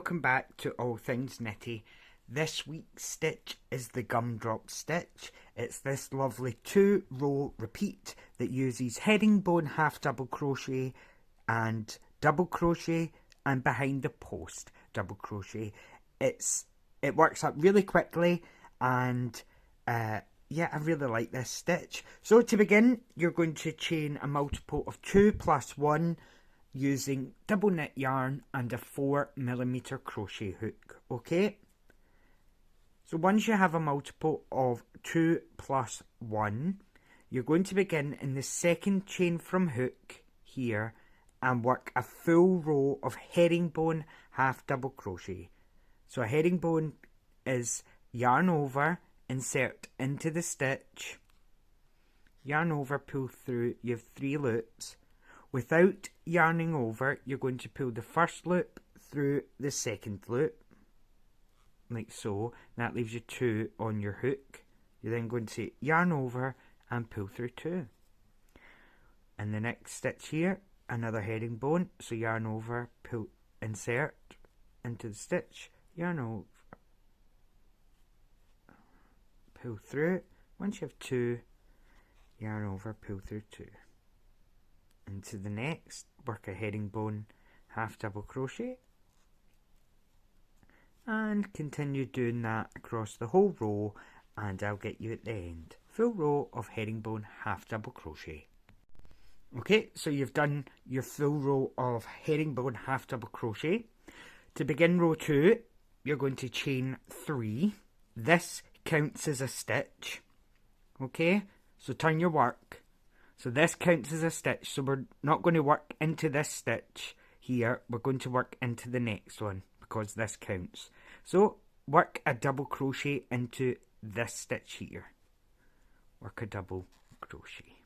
welcome back to All Things Knitty. This week's stitch is the Gumdrop Stitch. It's this lovely 2-row repeat that uses herringbone half double crochet and double crochet and behind the post double crochet. It works up really quickly and yeah, I really like this stitch. So to begin, you're going to chain a multiple of 2 plus 1 using double knit yarn and a 4mm crochet hook. Okay, so once you have a multiple of 2 plus 1, you're going to begin in the second chain from hook here and work a full row of herringbone half double crochet. So a herringbone is yarn over, insert into the stitch, yarn over, pull through. You have 3 loops. Without yarning over, you're going to pull the first loop through the second loop, like so. That leaves you 2 on your hook. You're then going to yarn over and pull through 2. And the next stitch here, another herringbone, so yarn over, pull, insert into the stitch, yarn over, pull through. Once you have 2, yarn over, pull through 2. Into the next, work a herringbone half double crochet and continue doing that across the whole row, and I'll get you at the end. Full row of herringbone half double crochet. Okay, so you've done your full row of herringbone half double crochet. To begin row 2, you're going to chain 3. This counts as a stitch. Okay, so turn your work. So this counts as a stitch, so we're not going to work into this stitch here, we're going to work into the next one because this counts. So work a double crochet into this stitch here. Work a double crochet.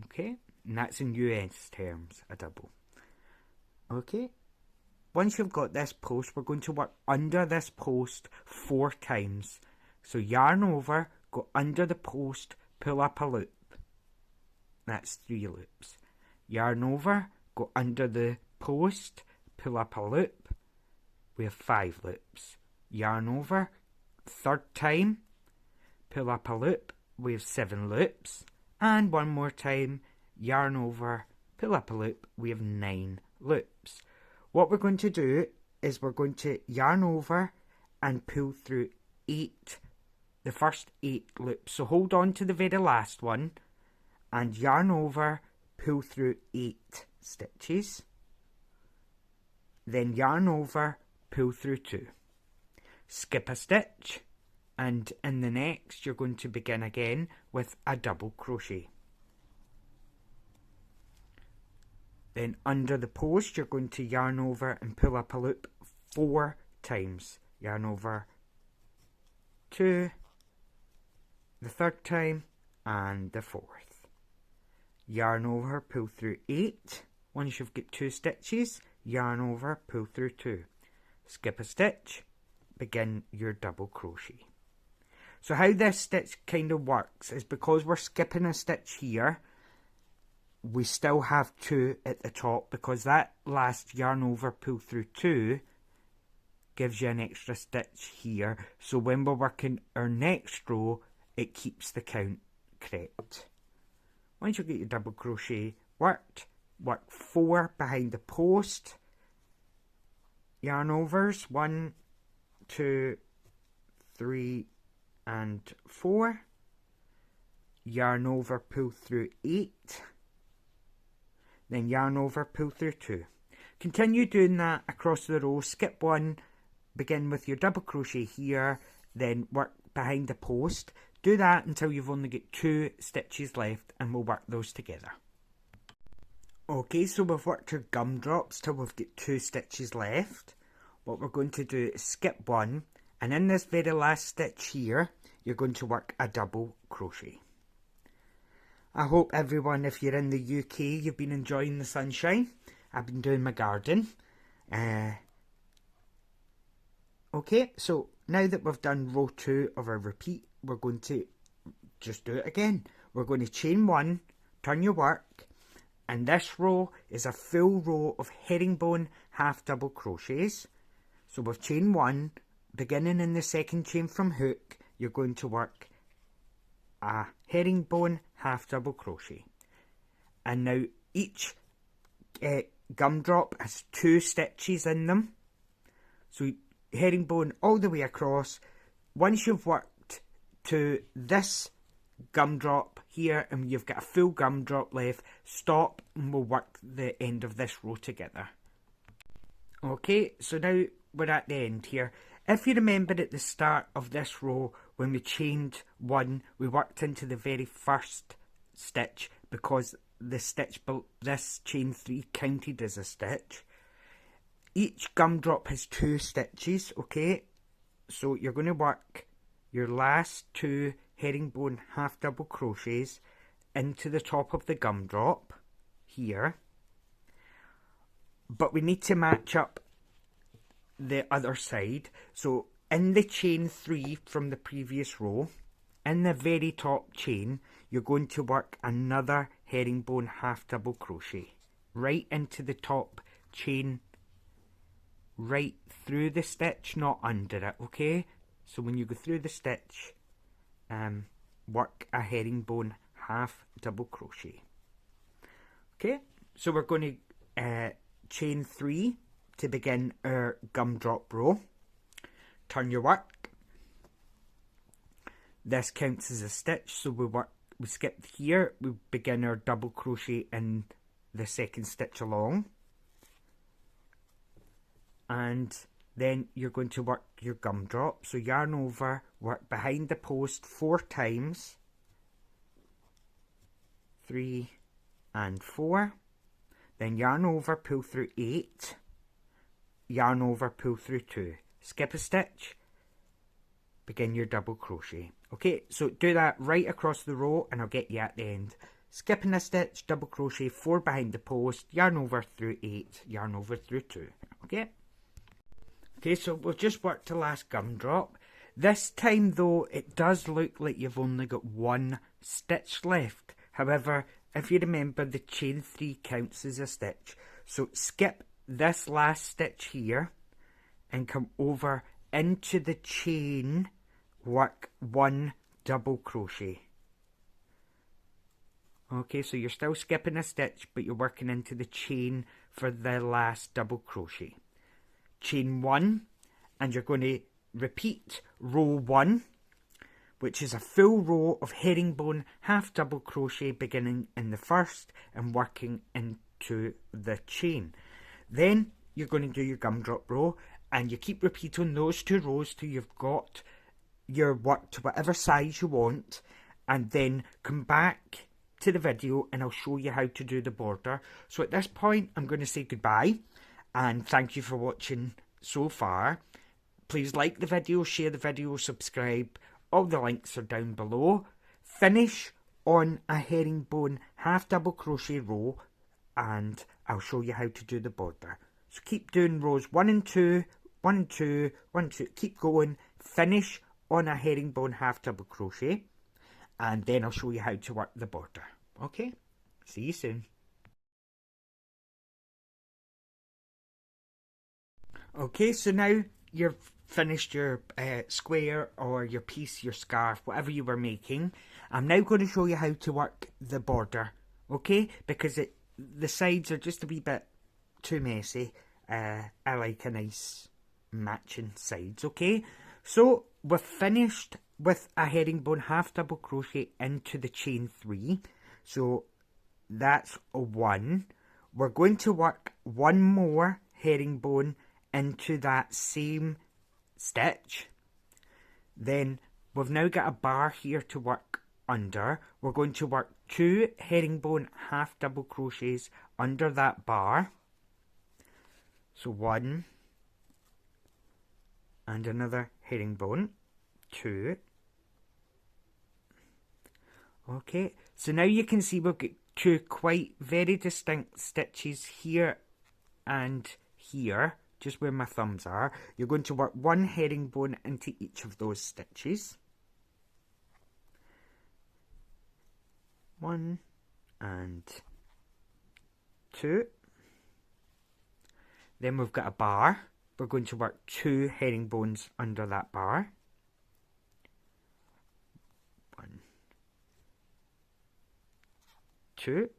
Okay, and that's in US terms, a double. Okay, once you've got this post, we're going to work under this post 4 times. So yarn over, go under the post, pull up a loop. That's 3 loops. Yarn over, go under the post, pull up a loop. We have 5 loops. Yarn over, 3rd time, pull up a loop. We have 7 loops. And one more time, yarn over, pull up a loop. We have 9 loops. What we're going to do is we're going to yarn over and pull through 8, the first 8 loops. So hold on to the very last one and yarn over, pull through 8 stitches. Then yarn over, pull through 2. Skip a stitch, and in the next you're going to begin again with a double crochet. Then under the post you're going to yarn over and pull up a loop 4 times. Yarn over 2, the 3rd time, and the 4th. Yarn over, pull through 8. Once you've got 2 stitches, yarn over, pull through 2. Skip a stitch, begin your double crochet. So how this stitch kind of works is because we're skipping a stitch here, we still have 2 at the top because that last yarn over, pull through 2 gives you an extra stitch here. So when we're working our next row, it keeps the count correct. Once you get your double crochet worked, work 4 behind the post, yarn overs 1, 2, 3 and 4, yarn over, pull through 8, then yarn over, pull through 2. Continue doing that across the row. Skip 1, begin with your double crochet here, then work behind the post. Do that until you've only got 2 stitches left and we'll work those together. Okay, so we've worked our gumdrops till we've got 2 stitches left. What we're going to do is skip 1, and in this very last stitch here, you're going to work a double crochet. I hope everyone, if you're in the UK, you've been enjoying the sunshine. I've been doing my garden. Okay, so now that we've done row 2 of our repeat, we're going to just do it again. We're going to chain 1, turn your work, And this row is a full row of herringbone half double crochets. So with chain 1, beginning in the second chain from hook, you're going to work a herringbone half double crochet. And now each gumdrop has 2 stitches in them. So herringbone all the way across. Once you've worked to this gumdrop here and you've got a full gumdrop left, stop and we'll work the end of this row together. Okay, so now we're at the end here. If you remember at the start of this row when we chained 1, we worked into the very first stitch because the stitch, this chain 3 counted as a stitch. Each gumdrop has 2 stitches, okay? So you're going to work your last 2 herringbone half double crochets into the top of the gumdrop here. But we need to match up the other side. So in the chain 3 from the previous row, in the very top chain, you're going to work another herringbone half double crochet right into the top chain, right through the stitch, not under it, okay? So when you go through the stitch, work a herringbone half double crochet. Okay, so we're going to chain 3 to begin our gumdrop row. Turn your work. This counts as a stitch, so we skip here, we begin our double crochet in the second stitch along. And then you're going to work your gumdrop. So yarn over, work behind the post 4 times, 3 and 4. Then yarn over, pull through 8, yarn over, pull through 2. Skip a stitch, begin your double crochet. Okay, so do that right across the row and I'll get you at the end. Skipping a stitch, double crochet, 4 behind the post, yarn over through 8, yarn over through 2. Okay? Okay, so we've just worked the last gumdrop. This time though, it does look like you've only got 1 stitch left. However, if you remember, the chain 3 counts as a stitch. So skip this last stitch here and come over into the chain, work 1 double crochet. Okay, so you're still skipping a stitch, but you're working into the chain for the last double crochet. Chain 1, and you're going to repeat row 1, which is a full row of herringbone half double crochet beginning in the first and working into the chain. Then you're going to do your gumdrop row, and you keep repeating those 2 rows till you've got your work to whatever size you want, and then come back to the video and I'll show you how to do the border. So at this point I'm going to say goodbye and thank you for watching so far. Please like the video, share the video, subscribe. All the links are down below. Finish on a herringbone half double crochet row and I'll show you how to do the border. So keep doing rows 1 and 2, 1 and 2, 1 and 2, keep going. Finish on a herringbone half double crochet and then I'll show you how to work the border. Okay, see you soon. Okay, so now you've finished your square or your piece, your scarf, whatever you were making. I'm now going to show you how to work the border, okay? Because the sides are just a wee bit too messy. I like a nice matching sides, okay? So we've finished with a herringbone half double crochet into the chain 3. So that's a 1. We're going to work 1 more herringbone into that same stitch. Then we've now got a bar here to work under. We're going to work 2 herringbone half double crochets under that bar. So 1 and another herringbone, 2. Okay, so now you can see we've got 2 quite very distinct stitches here and here, just where my thumbs are. You're going to work 1 herringbone into each of those stitches. 1 and 2. Then we've got a bar. We're going to work 2 herringbones under that bar. 1, 2.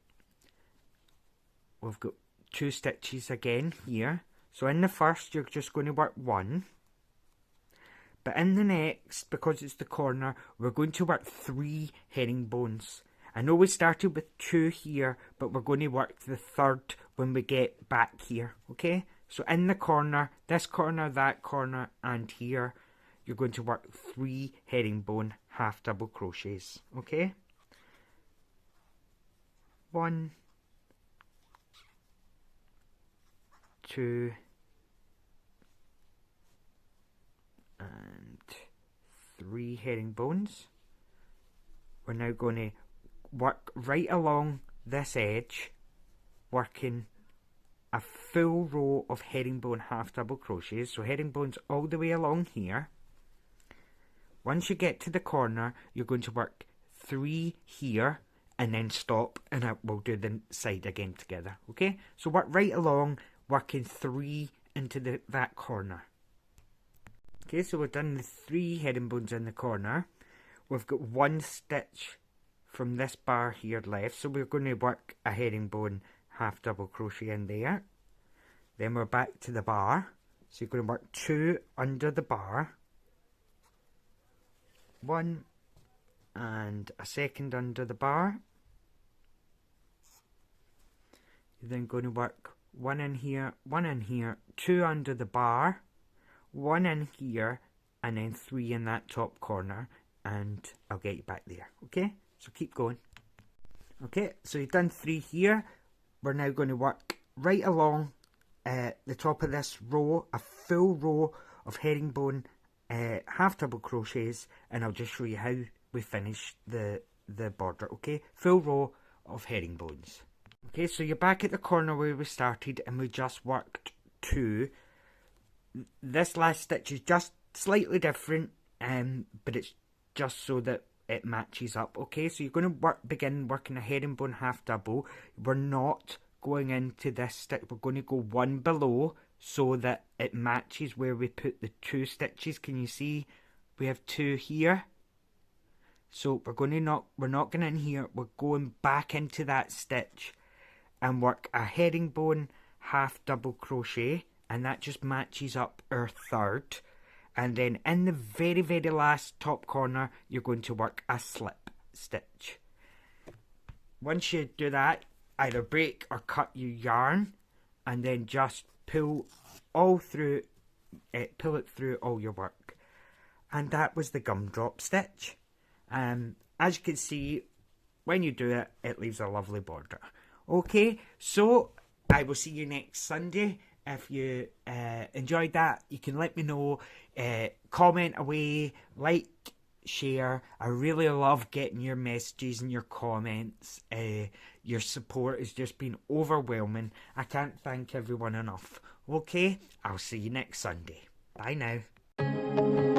We've got 2 stitches again here. So in the first, you're just going to work 1. But in the next, because it's the corner, we're going to work 3 herringbones. I know we started with 2 here, but we're going to work the 3rd when we get back here, okay? So in the corner, this corner, that corner, and here, you're going to work 3 herringbone half double crochets, okay? 1, 2, and 3 herringbones. We're now going to work right along this edge, working a full row of herringbone half double crochets. So herringbones all the way along here. Once you get to the corner, you're going to work 3 here and then stop, and we'll do the side again together, okay? So work right along, working 3 into that corner. Okay, so we've done the 3 herringbones in the corner. We've got 1 stitch from this bar here left, so we're going to work a herringbone half double crochet in there. Then we're back to the bar, so you're going to work 2 under the bar, 1 and a second under the bar. You're then going to work 1 in here, 1 in here, 2 under the bar, 1 in here, and then 3 in that top corner, and I'll get you back there, okay? So keep going. Okay, so you've done 3 here. We're now going to work right along the top of this row, a full row of herringbone half double crochets, and I'll just show you how we finish the border, okay? Full row of herringbones. Okay, so you're back at the corner where we started, and we just worked 2. This last stitch is just slightly different, but it's just so that it matches up, okay? So you're going to begin working a herringbone half double. We're not going into this stitch, we're going to go 1 below so that it matches where we put the 2 stitches. Can you see we have 2 here? So we're not going in here, we're going back into that stitch and work a herringbone half double crochet, and that just matches up our 3rd. And then in the very, very last top corner, you're going to work a slip stitch. Once you do that, either break or cut your yarn, and then just pull it through all your work. And that was the gumdrop stitch. As you can see, when you do it, it leaves a lovely border. Okay, so I will see you next Sunday. If you enjoyed that, you can let me know. Comment away, like, share. I really love getting your messages and your comments. Your support has just been overwhelming. I can't thank everyone enough. Okay, I'll see you next Sunday. Bye now.